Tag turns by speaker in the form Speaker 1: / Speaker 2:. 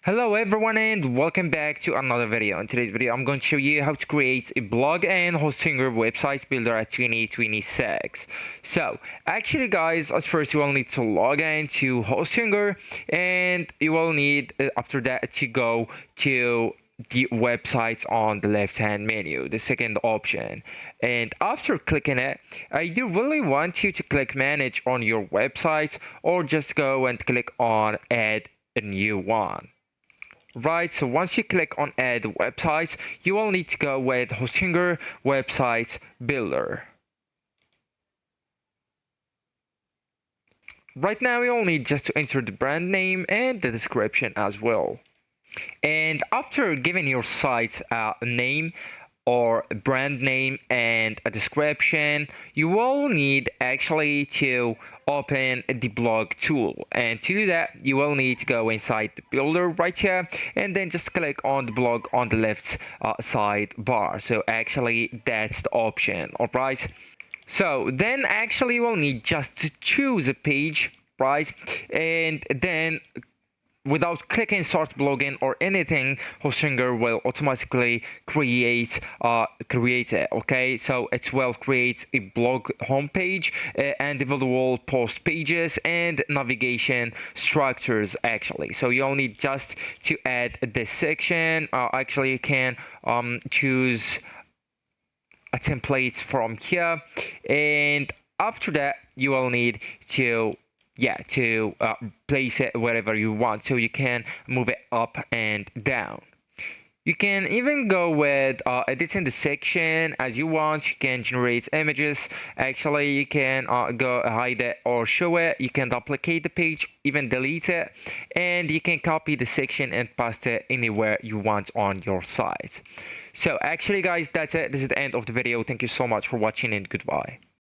Speaker 1: Hello everyone and welcome back to another video. In today's video I'm going to show you how to create a blog and Hostinger website builder at 2026. So actually guys, at first you will need to log in to Hostinger, and you will need after that to go to the websites on the left hand menu, the second option. And after clicking it, I do really want you to click manage on your website, or just go and click on add a new one. Right, so once you click on add websites, you will need to go with Hostinger website builder. Right now you will need just to enter the brand name and the description as well. And after giving your site a name or a brand name and a description, you will need actually to open the blog tool. And to do that, you will need to go inside the builder right here, and then just click on the blog on the left side bar. So actually that's the option. All right, so then actually you will need just to choose a page, right? And then without clicking start blogging or anything, Hostinger will automatically create it. Okay, so it will create a blog homepage and individual post pages and navigation structures actually. So you'll need just to add this section. Actually you can choose a template from here, and after that you will need to place it wherever you want, so you can move it up and down. You can even go with editing the section as you want. You can generate images. Actually you can go hide it or show it. You can duplicate the page, even delete it, and you can copy the section and paste it anywhere you want on your site. So actually guys, that's it. This is the end of the video. Thank you so much for watching and goodbye.